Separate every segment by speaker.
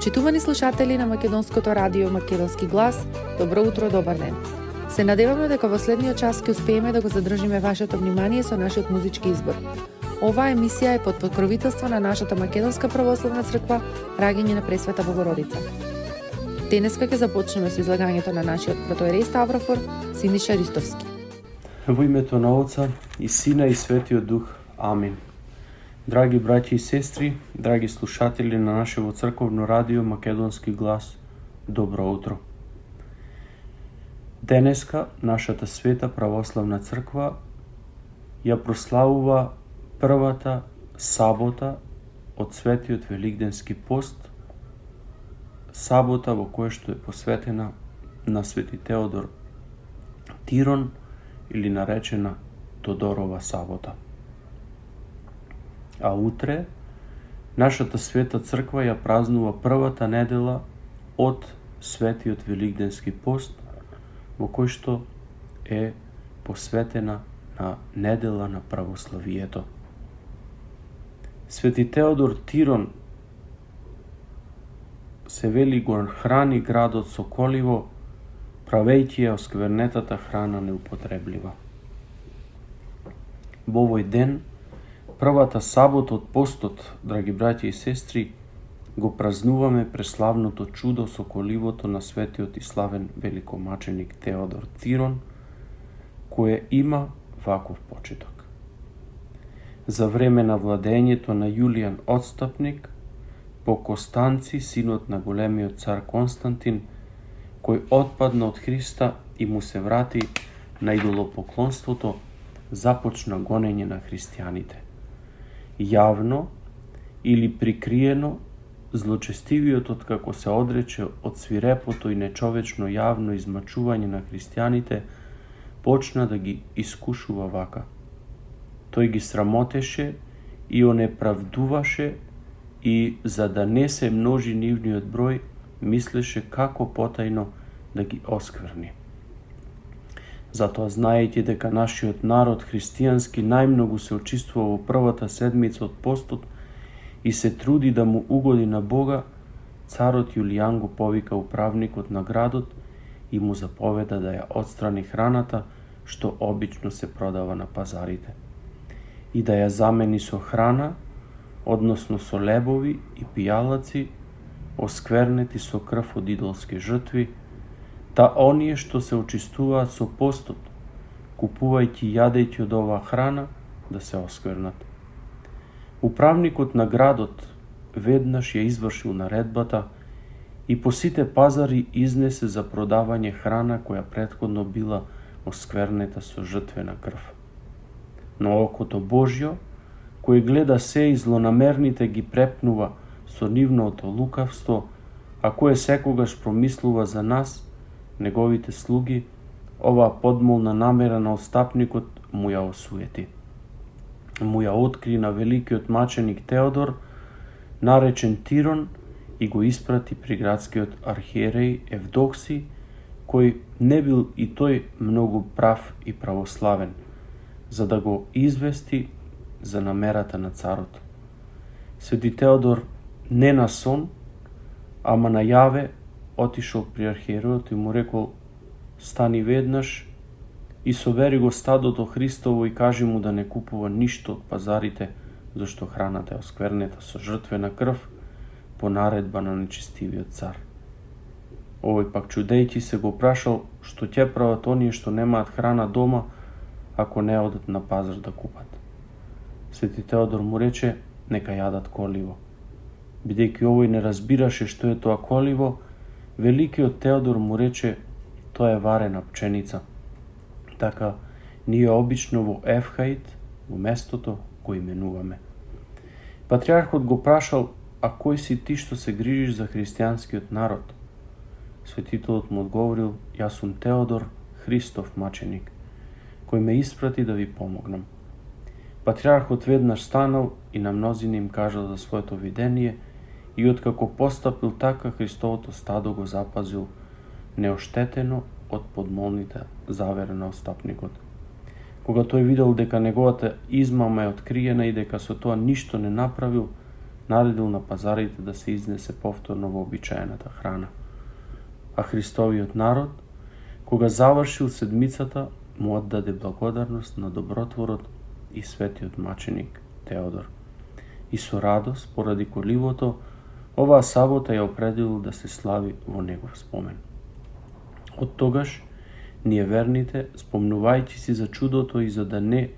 Speaker 1: Почитувани слушатели на Македонското радио Македонски глас, добро утро, добар ден. Се надеваме дека во следниот час ќе успееме да го задржиме вашето внимание со нашиот музички избор. Оваа емисија е под покровителство на нашата Македонска православна црква Раѓање на Пресвета Богородица. Денеска ќе започнеме со излагањето на нашиот протоиерей Ставрофор Синиша Ристовски.
Speaker 2: Во името на Отца и Сина и Светиот Дух. Амин. Драги браќи и сестри, драги слушатели на нашето црковно радио Македонски глас, добро утро. Денеска нашата света православна црква ја прославува првата сабота од светиот Великденски пост, сабота во која што е посветена на Свети Теодор Тирон или наречена Тодорова сабота. А утре нашата света црква ја празнува првата недела од светиот Великденски пост, во кој што е посветена на недела на православието. Свети Теодор Тирон се вели го храни градот со коливо, правејќи ја осквернетата храна неупотреблива. Во овој ден, првата сабота од постот, драги браќи и сестри, го празнуваме преславното чудо со коливото на светиот и славен великомаченик Теодор Тирон, кое има ваков почеток. За време на владењето на Јулијан Отстапник, по Костанци, синот на големиот цар Константин, кој отпадна од Христа и му се врати на идолопоклонството, започна гонење на христијаните. Јавно или прикриено, злочестивиот откако се одрече од свирепото и нечовечно јавно измачување на христијаните, почна да ги искушува вака. Тој ги срамотеше и онеправдуваше и за да не се множи нивниот број, мислеше како потајно да ги оскверни. Затоа, знаејќи дека нашиот народ христијански најмногу се очиствува во првата седмица од постот и се труди да му угоди на Бога, царот Јулијан го повика управникот на градот и му заповеда да ја отстрани храната што обично се продава на пазарите и да ја замени со храна, односно со лебови и пијалаци, осквернети со крв од идолски жртви, та оние што се очистуваат со постот, купувајќи и јадејќи од оваа храна, да се осквернат. Управникот на градот веднаш ја извршил наредбата и по сите пазари изнесе за продавање храна која претходно била осквернета со жртвена крв. Но окото Божјо, кој гледа се и злонамерните ги препнува со нивното лукавство, а кој секогаш промислува за нас, неговите слуги, оваа подмолна намера на отстапникот му ја осуети. Му ја откри на великиот маченик Теодор, наречен Тирон, и го испрати при градскиот архиереј Евдокси, кој не бил и тој многу прав и православен, за да го извести за намерата на царот. Свети Теодор не на сон, ама на јаве отишол при архиерејот и му рекол: стани веднаш и собери го стадото Христово и кажи му да не купува ништо од пазарите, зашто храната е осквернета со жртвена крв по наредба на нечестивиот цар. Овој пак чудејќи се го прашал што ќе прават оние што немаат храна дома, ако не одат на пазар да купат. Свети Теодор му рече нека јадат коливо. Бидејќи овој не разбираше што е тоа коливо, великиот Теодор му рече тоа е варена пченица. Така ние обично во Ефхаид, во местото, го именуваме. Патриархот го прашал: а кој си ти што се грижиш за христијанскиот народ? Светителот му одговорил: јас сум Теодор, Христов маченик, кој ме испрати да ви помогнам. Патриархот веднаш станал и на мнозина им кажал за своето видение и откако постапил така, Христовото стадо го запазил неоштетено од подмолните завера на отстапникот. Кога тој видел дека неговата измама е откриена и дека со тоа ништо не направил, наредил на пазарите да се изнесе повторно вообичаената храна. А Христовиот народ, кога завршил седмицата, му отдаде благодарност на добротворот и светиот маченик Теодор. И со радост, поради коливото, оваа сабота ја определил да се слави во негов спомен. Од тогаш, ние верните, спомнувајќи си за чудото и за да не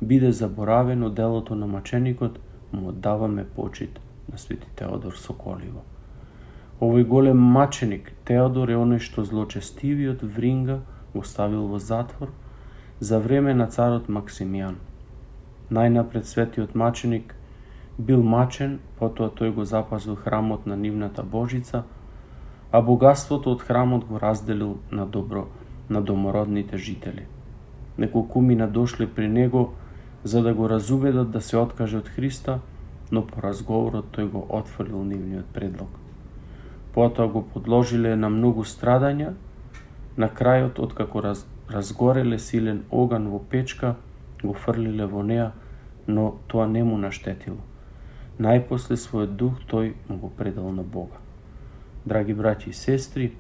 Speaker 2: биде заборавено делото на маченикот, му оддаваме почит на свети Теодор Соколиво. Овој голем маченик Теодор е оној што злочестивиот Вринга го ставил во затвор за време на царот Максимијан. Најнапред светиот маченик бил мачен, потоа тој го запазил храмот на нивната Божица, а богатството од храмот го разделил на добро на домородните жители. Неколкумина дошле при него за да го разубедат да се откаже од Христа, но по разговорот тој го отфрлил нивниот предлог. Потоа го подложиле на многу страдања, на крајот, откако разгореле силен оган во печка, го фрлиле во неа, но тоа не му наштетило. Најпосле својот дух тој му го предал на Бога. Драги браќи и сестри,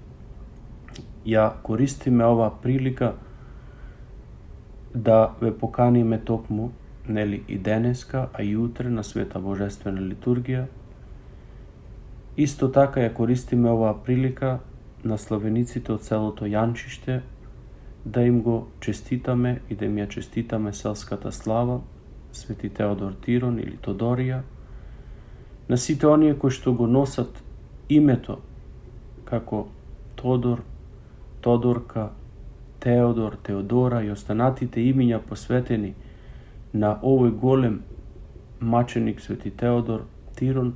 Speaker 2: ја користиме оваа прилика да ве поканиме токму, нели и денеска, а и утре на Света Божествена литургија. Исто така ја користиме оваа прилика на славениците од селото Јанчиште, да им го честитаме и да им ја честитаме селската слава, свети Теодор Тирон или Тодорија, на сите оние кои што го носат името како Тодор, Тодорка, Теодор, Теодора и останатите имиња посветени на овој голем маченик свети Теодор Тирон,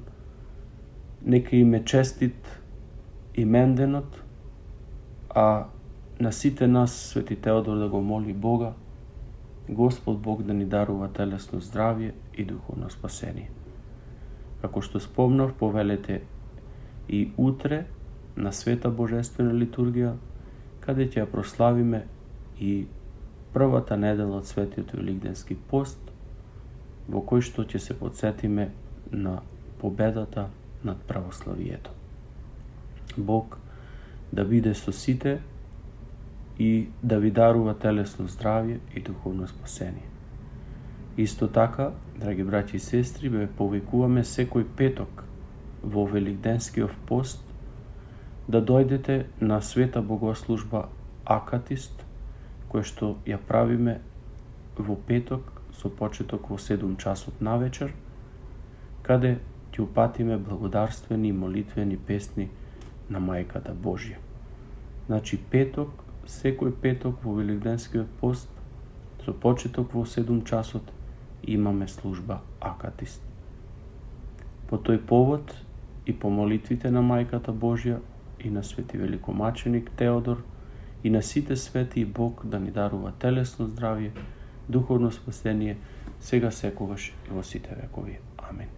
Speaker 2: нека им е честит именденот, а на сите нас свети Теодор да го моли Бога, Господ Бог да ни дарува телесно здравје и духовно спасение. Како што спомнав, повелете и утре на Света Божествена литургија, каде ќе ја прославиме и првата недела од Светиот Великденски пост, во кој што ќе се подсетиме на победата над православието. Бог да биде со сите и да ви дарува телесно здравје и духовно спасение. Исто така, драги браќи и сестри, ве повикуваме секој петок во Великденскиот пост да дојдете на света богослужба Акатист, која што ја правиме во петок со почеток во 7 часот навечер, каде ќе упатиме благодарствени и молитвени песни на Мајката Божја. Значи петок, секој петок во Великденскиот пост, со почеток во 7 часот, имаме служба Акатист. По тој повод и по молитвите на Мајката Божја и на свети великомаченик Теодор и на сите свети и Бог да ни дарува телесно здравје, духовно спасение, сега секогаш и во сите векови. Амин.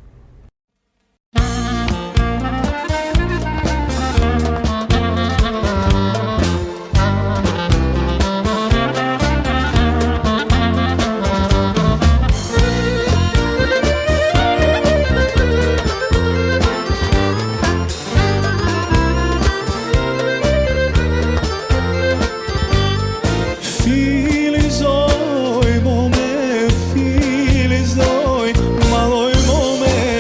Speaker 3: Filizoj, maloj moment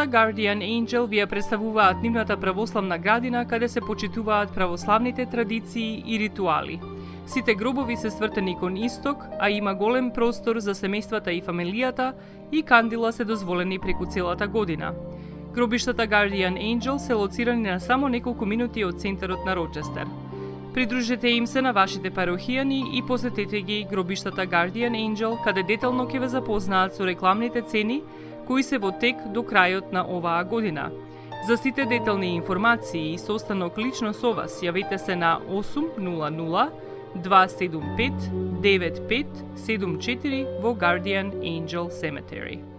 Speaker 3: Guardian Angel ви ја представуваат нивната православна градина каде се почитуваат православните традиции и ритуали. Сите гробови се свртени кон исток, а има голем простор за семејствата и фамилијата и кандила се дозволени преку целата година. Гробиштата Guardian Angel се лоцирани на само неколку минути од центарот на Рочестер. Придружете им се на вашите парохијани и посетете ги гробиштата Guardian Angel, каде детално ќе ве запознаат со рекламните цени кои се во тек до крајот на оваа година. За сите детални информации и состанок лично со вас, јавете се на 800 275 9574 во Guardian Angel Cemetery.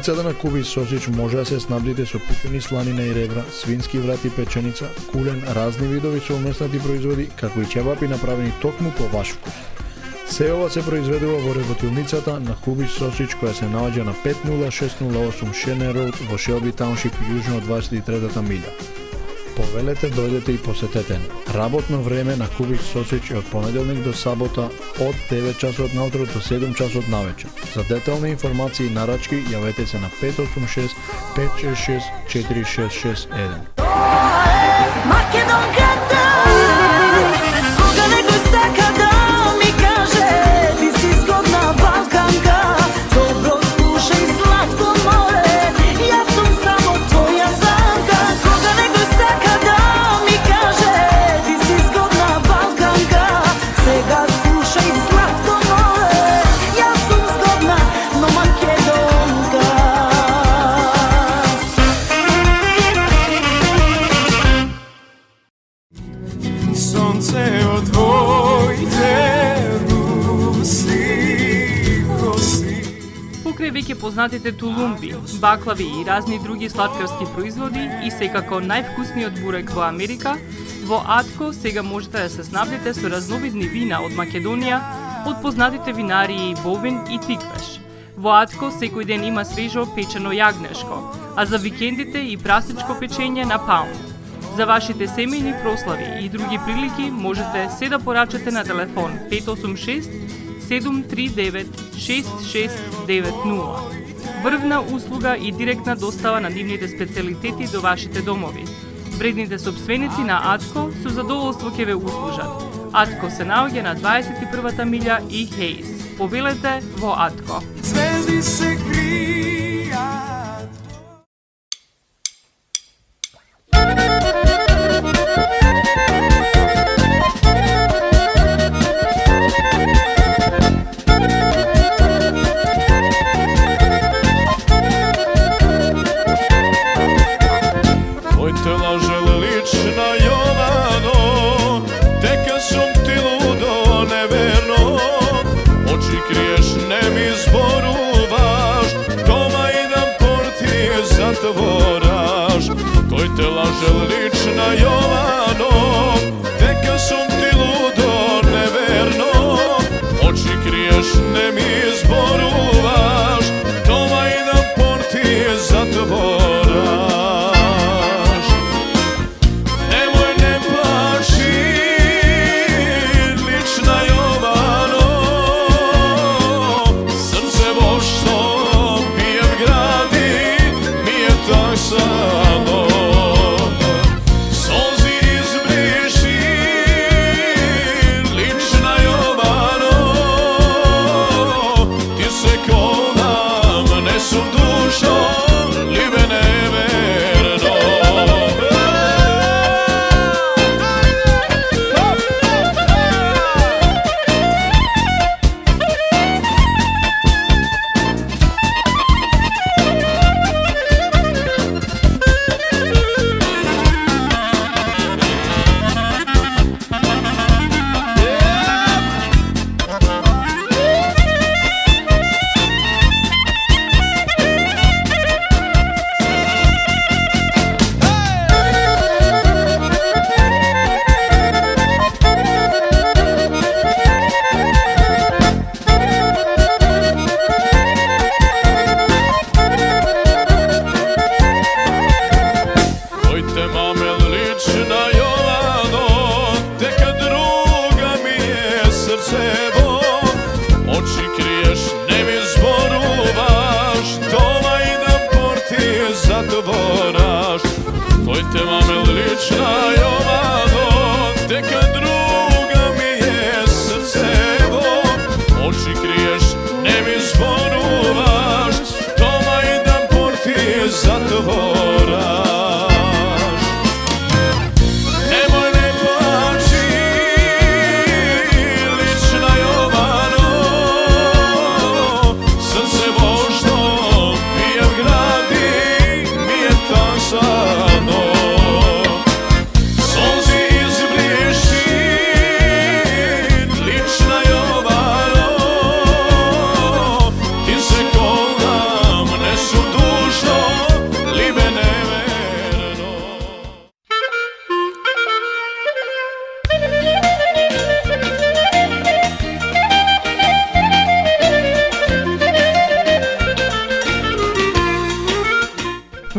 Speaker 4: Продавницата на Кубис Сосич може да се снабдите со пукени сланина и ребра, свински врат и печеница, кулен, разни видови совместнати производи, како и чевапи направени токму по ваш вкус. Се ова се произведува во работилницата на Кубис Сосич, која се наоѓа на 50608 Шенер Роуд во Шелби Тауншип, јужно од 23-та милја. Повелете, дојдете и посетете ни. Работно време на Кубис Сосич е од понеделник до сабота од 9 часот наутро до 7 часот навечер. За детални информации и нарачки јавете се на 586 566 4661.
Speaker 3: се веќе познатите тулумби, баклави и разни други сладкарски производи и секако највкусниот бурек во Америка, во Атко сега можете да се снабдите со разновидни вина од Македонија, од познатите винарии Бовин и Тиквеш. Во Атко секој ден има свежо печено јагнешко, а за викендите и прасничко печење на паун. За вашите семејни прослави и други прилики можете се да порачате на телефон 586 739 6690. Врвна услуга и директна достава на нивните специјалитети до вашите домови. Вредните собственици на Атко со задоволство ќе ве услужат. Атко се наоѓа на 21-та милја и Хейс. Повелете во Атко.
Speaker 5: Звезди се кријат.
Speaker 6: Oj te lažel lična Jovano, teka sum ti ludo neverno, oči kriješ ne mi zboruvaš, doma idam portije zatvoraš. Koj te lažel lična Jovano, teka sum ti ludo neverno, oči kriješ ne mi zboruvaš, doma idam portije zatvoraš. Te mame lična Jovano, teka druga mi je srcevo, oči kriješ, ne mi zboruvaš, doma idam portije zatvoraš. Nemoj ne plači, lična Jovano, srce voždo pijem gradi, mi je tasano.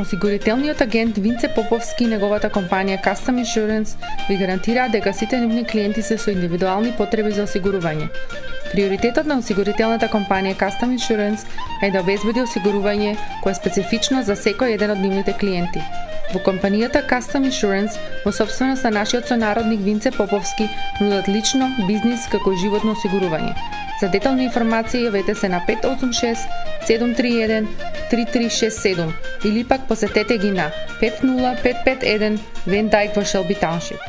Speaker 1: Осигурителниот агент Винце Поповски и неговата компанија Custom Insurance ви гарантираат дека сите нивни клиенти се со индивидуални потреби за осигурување. Приоритетот на осигурителната компанија Custom Insurance е да обезбеди осигурување кое е специфично за секој еден од нивните клиенти. Во компанијата Custom Insurance, во собственост на нашиот сонародник Винце Поповски, нудат лично, бизнис како и животно осигурување. За детални информации јавете се на 586 731 3367 или пак посетете ги на 50551 Van Dyke во Shelby Township.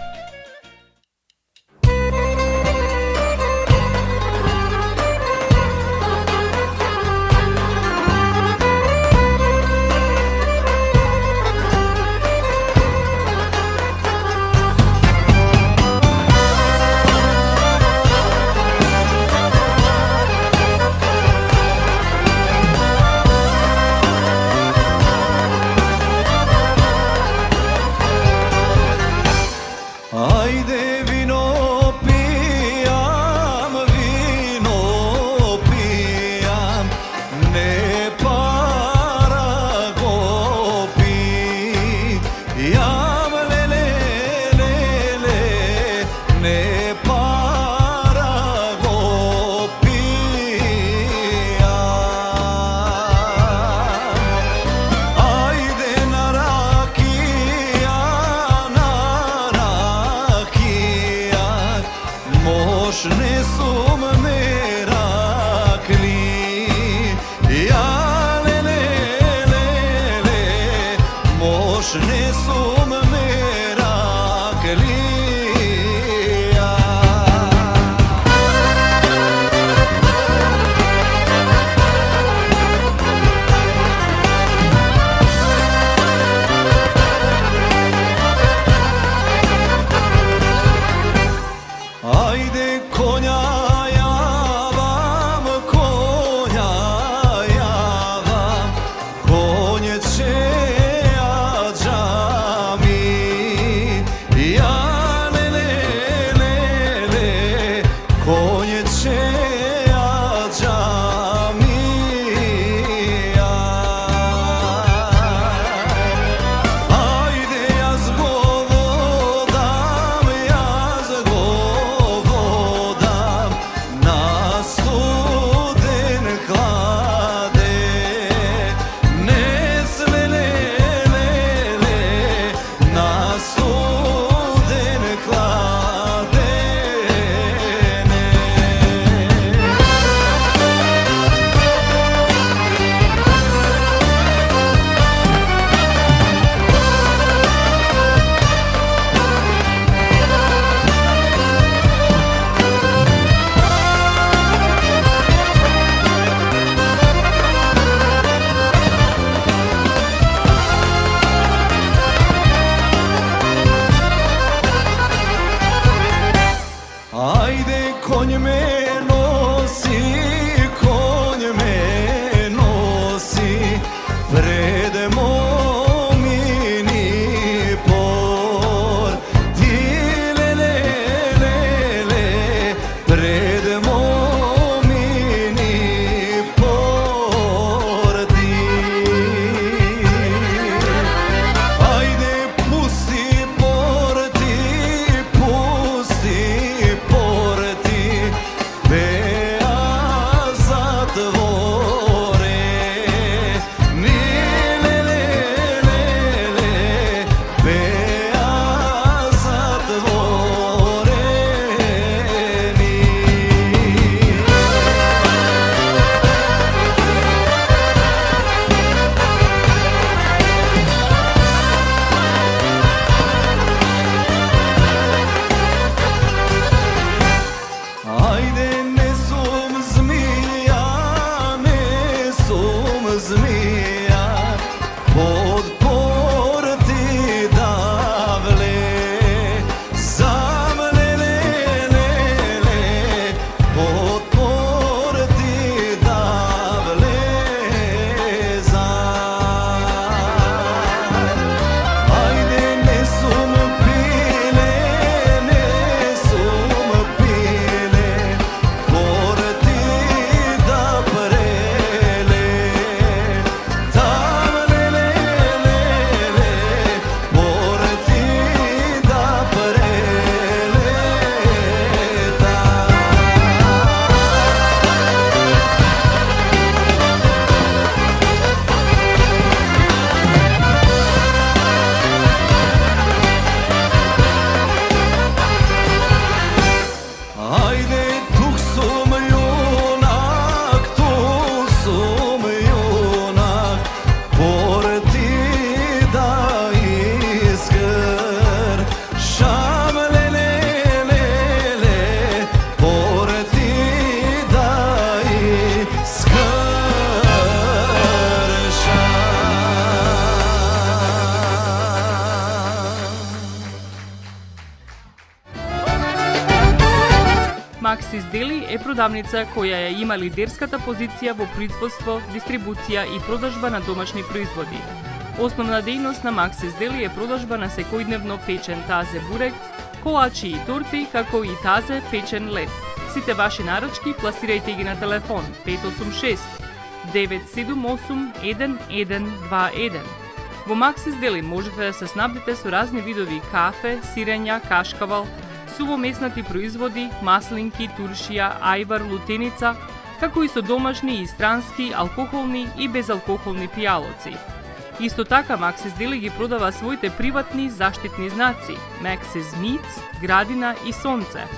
Speaker 5: para go pija. Ajde na rakija, mošne su me rakli. Ja mošne su me rakli. Ajde konja javam, konje će
Speaker 3: Maxis Deli е продавница која ја има лидерската позиција во производство, дистрибуција и продажба на домашни производи. Основна дејност на Maxis Deli е продажба на секојдневно печен тазе бурек, колачи и торти, како и тазе печен лед. Сите ваши наручки пласирајте ги на телефон 586 978 1121. Во Maxis Deli можете да се снабдите со разни видови кафе, сирења, кашкавал, Су во меснати производи, маслинки, туршија, ајвар, лутеница, како и со домашни и странски, алкохолни и безалкохолни пијалоци. Исто така Maxis Deli ги продава своите приватни заштитни знаци Maxis Meats, Градина и Сонце.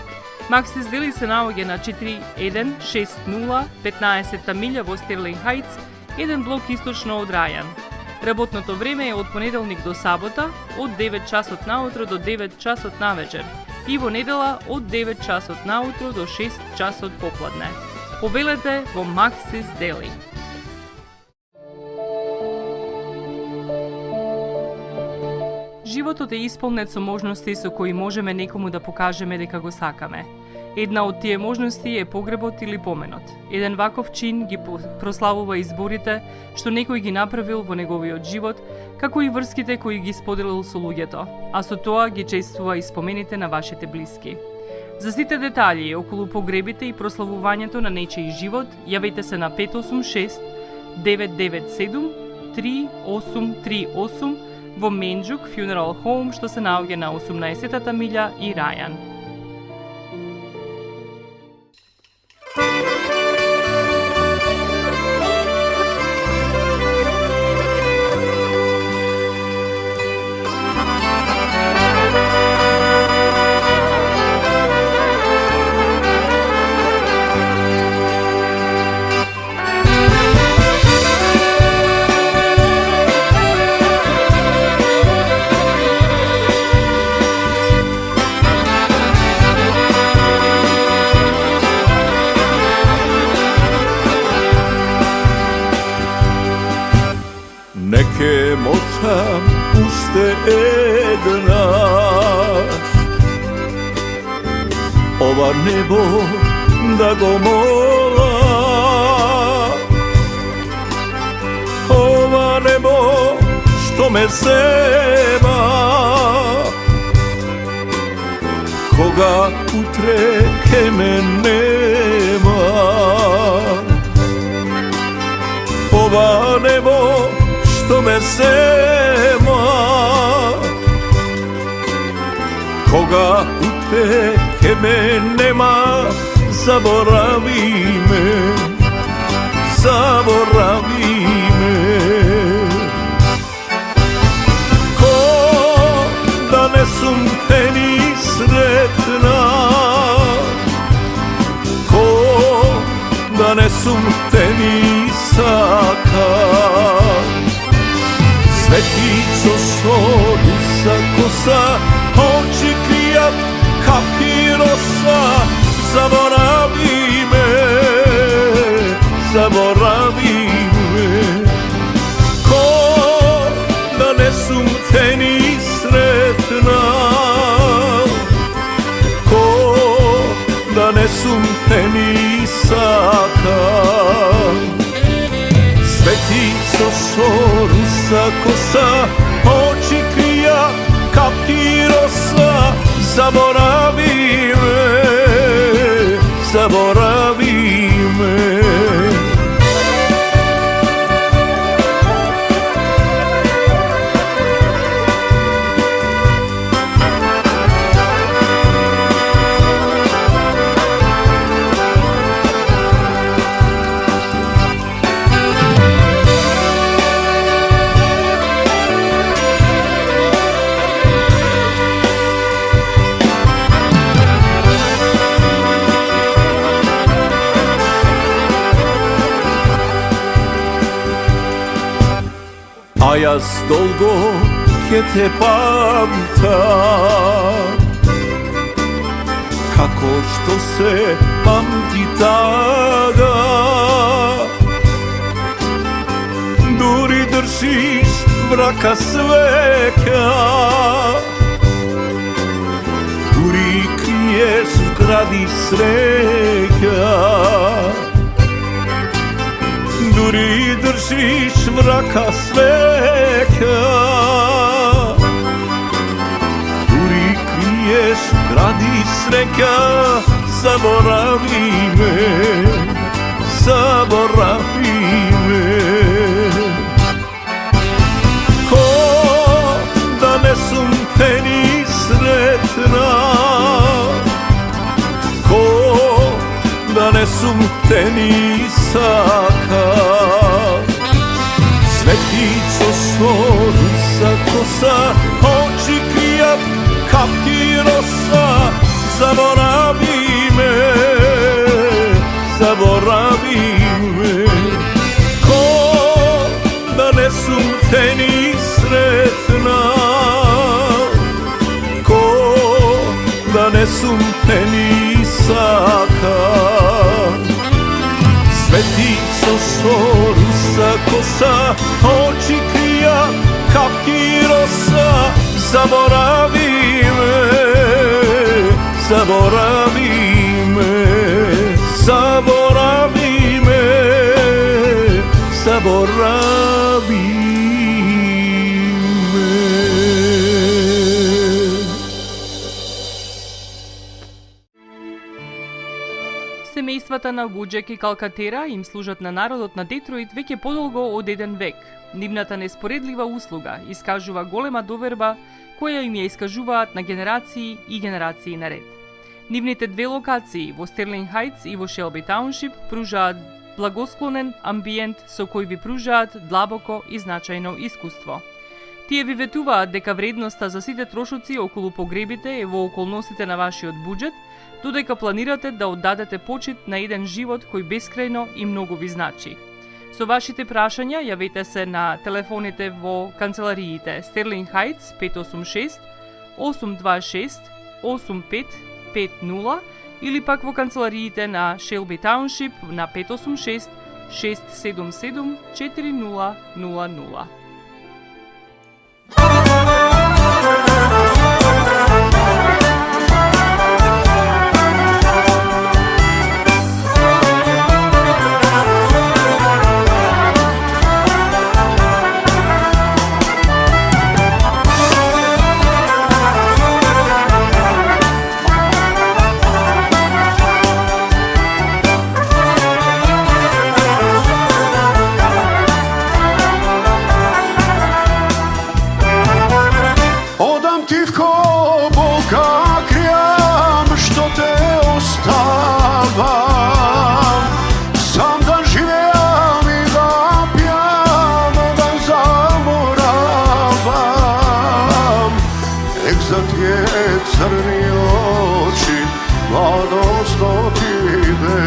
Speaker 3: Maxis Deli се наоѓа на 4160 15 милја во Стерлинг Хајтс, еден блок источно од Рајан. Работното време е од понеделник до сабота, од 9 часот наутро до 9 часот навечер и во недела од 9 часот наутро до 6 часот попладне. Повелете во Maxis Deli. Животот е исполнет со можности со кои можеме некому да покажеме дека го сакаме. Една од тие можности е погребот или поменот. Еден ваков чин ги прославува изборите што некој ги направил во неговиот живот, како и врските кои ги споделил со луѓето, а со тоа ги чествува и спомените на вашите блиски. За сите детали околу погребите и прославувањето на нечиј живот, јавете се на 586 997 3838 во Менџук Funeral Home, што се наоѓа на 18-та милја и Рајан.
Speaker 5: Neke možam уште еднаш ова небо да го мола, ова небо што ме зема, кога утре ке ме нема. Ова небо што ме зема, кога утре ке ме нема, заборави ме, заборави ме. Ко да не сум те ни сретна, ко да не сум те ни сака. Светицо со руса коса, очи кријат капки роса, заборави ме, заборави ме. Ко да не сум те ни сретна, ко да не сум те ни сака. Светицо со руса коса, очи кријат капки роса, заборави ме, заборави ме. А јас долго ќе те памтам, како што се памти тага. Дури држиш врака свеќа, дури криеш вгради среќа. Дури држиш врака свеќа, дури криеш гради среќа. Заборави ме, заборави ме. Ко да не сум те ни сретна, donesum te nisaka. Svetico svoru sa kosa, oči krijat, kapki rosa, zaboravi me, zaboravi me. Ko da nesum te ni sretna, ko da nesum te nisaka. Svetico svoru sa kosa, oči krija, kapki rosa, zaboravi me, zaboravi me, zaboravi me, zaboravi me.
Speaker 3: Семејствата на Буџек и Калкатера им служат на народот на Детройт веќе подолго од еден век. Нивната неспоредлива услуга искажува голема доверба која им ја искажуваат на генерации и генерации наред. Нивните две локации во Стерлинг Хајтс и во Шелби Тауншип пружаат благосклонен амбиент со кој ви пружаат длабоко и значајно искуство. Тие ви ветуваат дека вредноста за сите трошоци околу погребите е во околностите на вашиот буџет, додека планирате да оддадете почит на еден живот кој бескрајно и многу ви значи. Со вашите прашања јавете се на телефоните во канцелариите Стерлинг Хајтс 586 826 8550 или пак во канцелариите на Шелби Тауншип на 586 677 4000.
Speaker 6: Crni oči, mladost otide,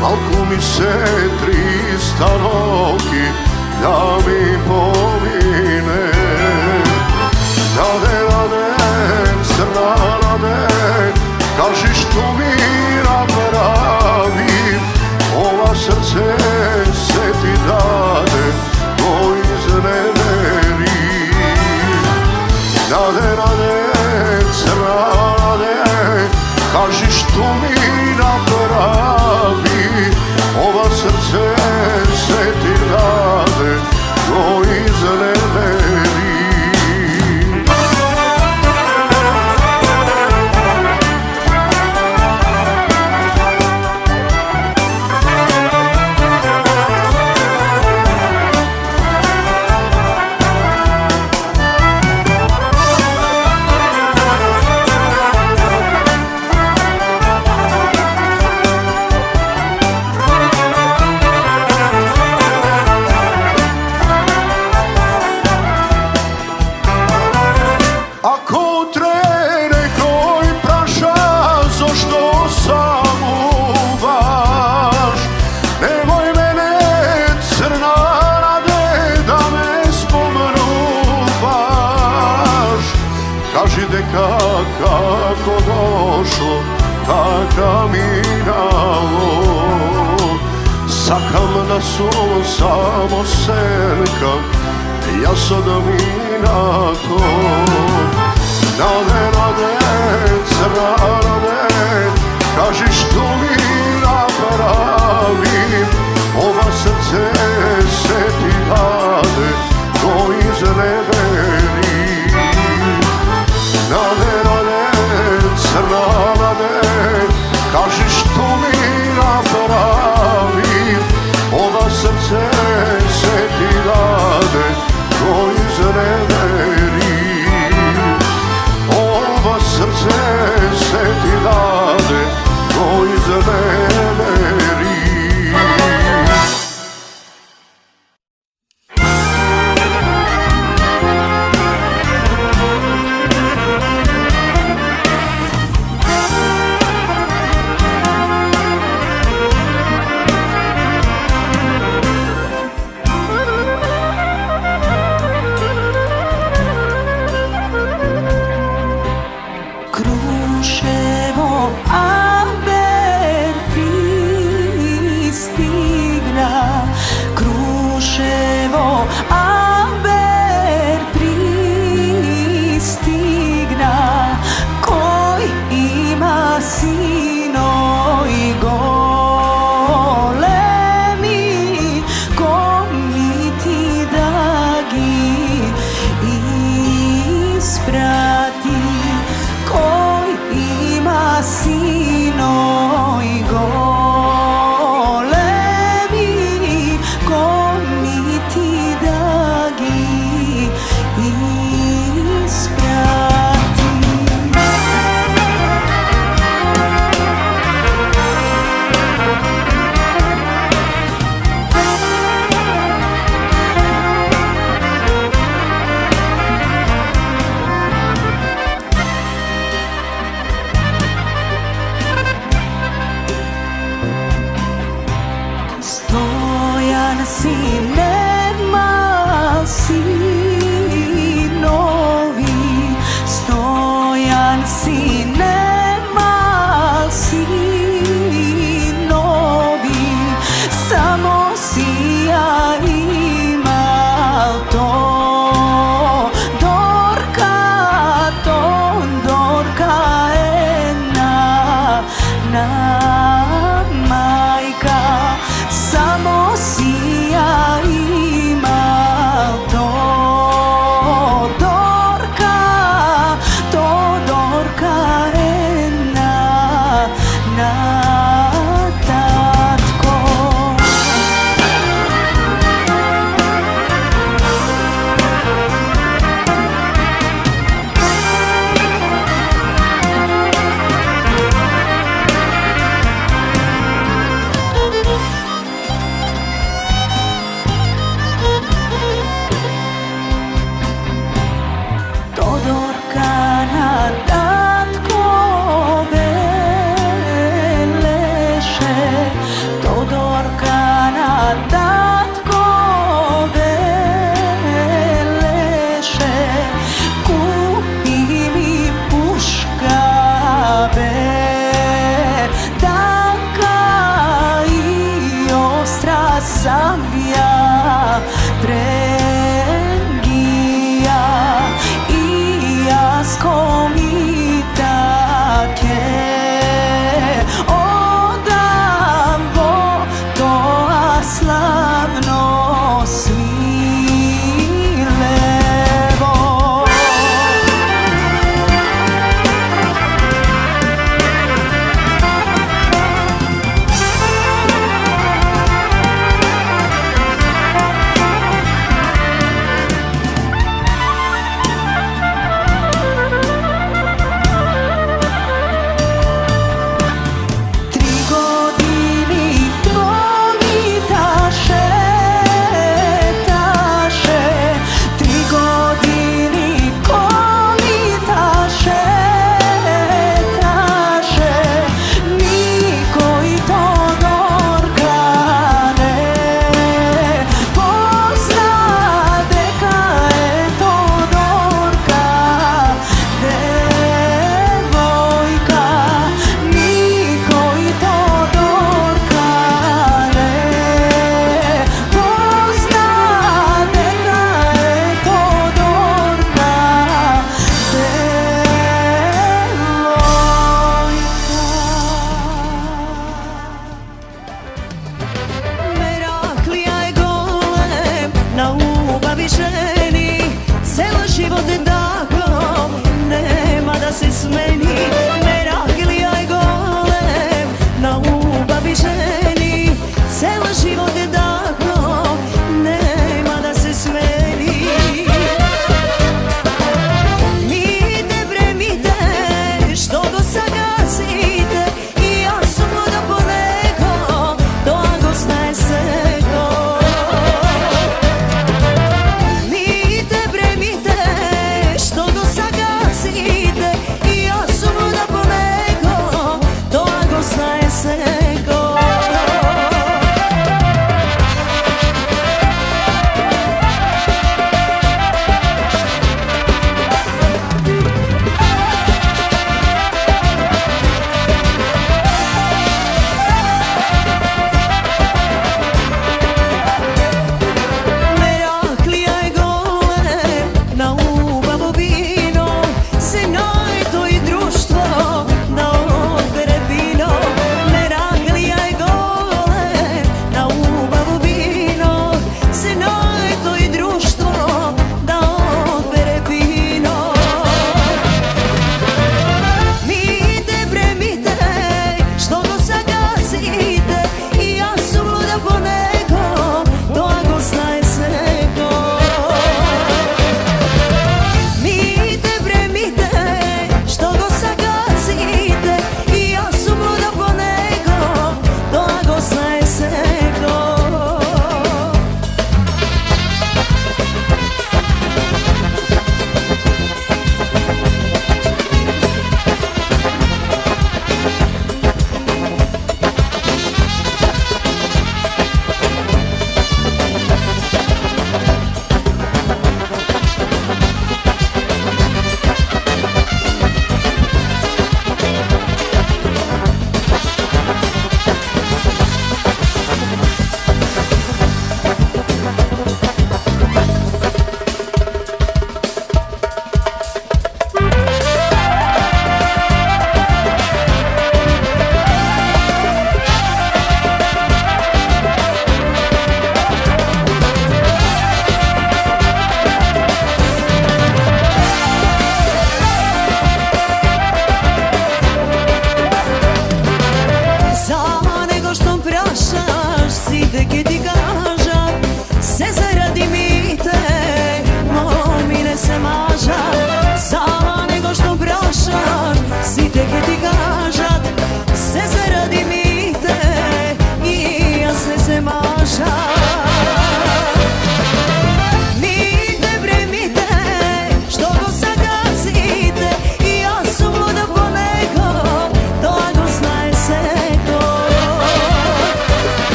Speaker 6: malku mi se 300 roki, da mi pomine. Nade, nade, crna nade, kaži što mi napravim, ova srce se ti dade, ko izneveri. Nade, nade, crna nade, kaži što mi napravi, ova srce se ti dade, ko izneveri. Kako došlo, taka minalo, sakam da su samo senka, ja sada mi na to. Nade, nade, crna nade, kaži što mi napravim, ova srce se ti dade, ko izneveri. Nade, nade, crna nade, kaži što mi napravim, ova srce se ti dade, ko izneveri. Ova srce se ti dade, ko izneveri.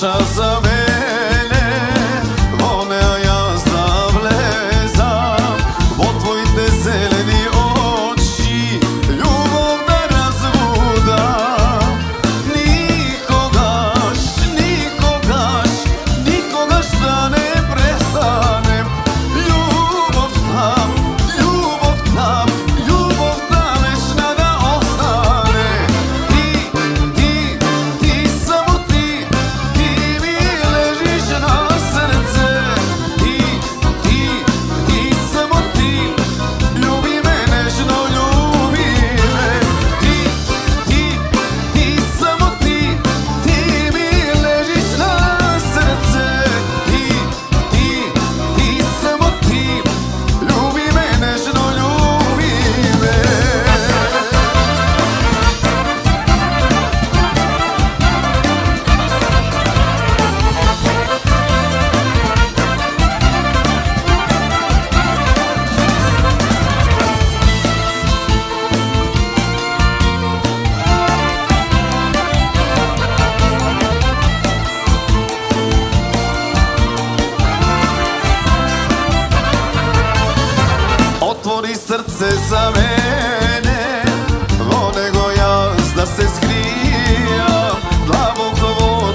Speaker 6: duša za mene vone, a ja zdrav lezam od tvojite zeleni oči, ljubav da razbudam. Nikogaš, nikogaš, nikogaš da ne prestanem. Ljubav tam, ljubav tam, ljubav tam večna da ostane. Ti, samo ti mi ležiš na srce. Ti, samo ti, ljubi me nežno, ljubi me. Ti, samo ti mi ležiš na srce. Ti, samo ti, ljubi me nežno, ljubi me. Otvori srce za mene, nego ja da se skrijam, dlaboko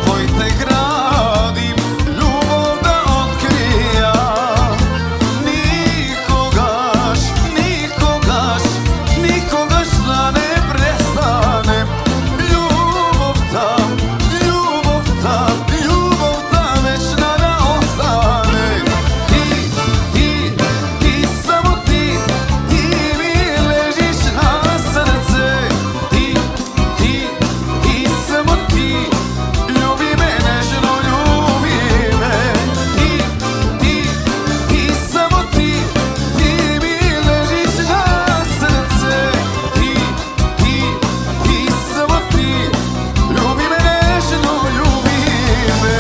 Speaker 6: tvoj te gradim, ljubav da otkrijam. Nikogaš, nikogaš, nikogaš da ne prestanem. Ljubav tam, ljubav tam, ljubav tam večna da ostane. Ti, samo ti mi ležiš na srce. Ti, samo ti, ljubi me nežno, ljubi me. Ti, samo ti mi ležiš na srce. Ti, samo ti, ljubi me nežno, ljubi me.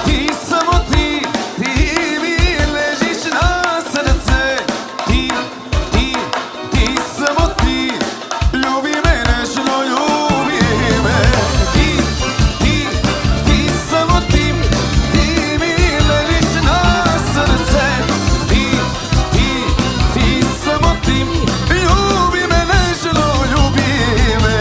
Speaker 6: Ti, samo ti mi ležiš na srce. Ti, samo ti, ljubi me nežno, ljubi me. Ti, samo ti mi ležiš na srce. Ti, samo ti, ljubi me nežno, ljubi me.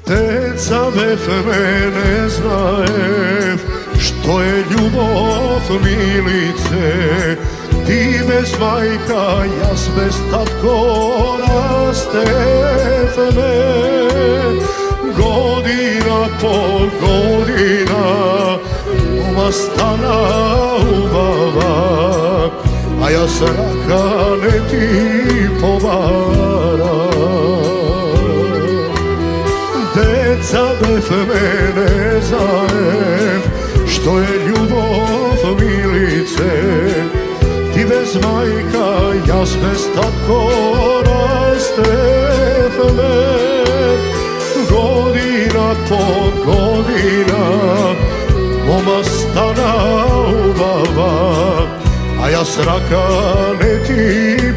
Speaker 6: Deca me ne znajev, što je ljubav milice. Ti bez majka, jas bez tatko rastev me. Godina po godina, uma stana ubava, a ja sraka ne ti povara. Deca me ne znajev, što je ljubav milice. Ti bez
Speaker 7: majka, jaz bez tatko rasteme. Godina po godina, moma stana ubava, a jaz raka ne ti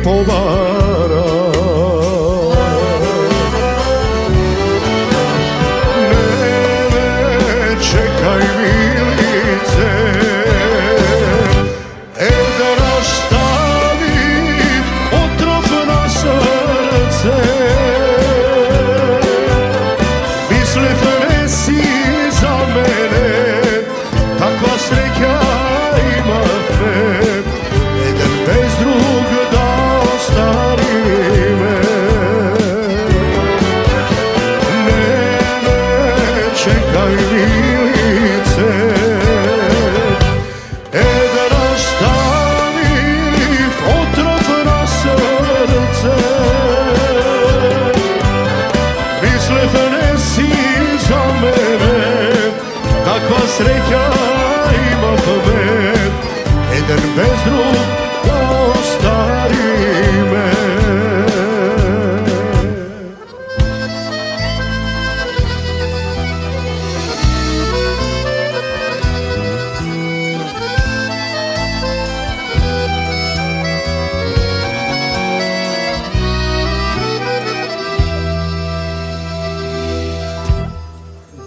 Speaker 7: povara. Čekaj milice, da rastavim otrov na srce. Mislev ne si za mene, takva sreća imate, jedan bez drug da ostari me. Ne, čekaj milice, da rastavim otrov na srce. Mislev ne si za mene, takva sreća ima me, jedan bez drug ostari me.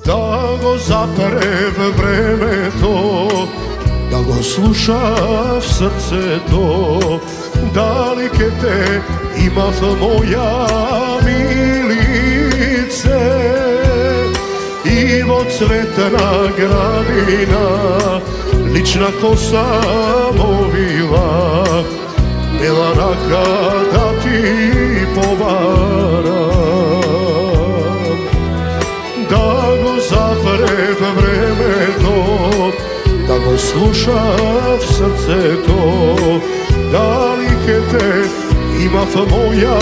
Speaker 7: Da go zapere vremeto, da go sluša v srce to, dalike te imav moja milice. Ivo cvetna gradina, lična kosa movila, bela raka da ti povaram. Da go zapre vremeto, da go sluša v srce to, dalike te imav moja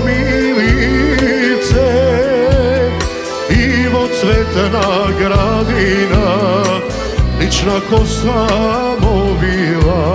Speaker 7: milice. Ivo cvetna gradina, lična kosa movila,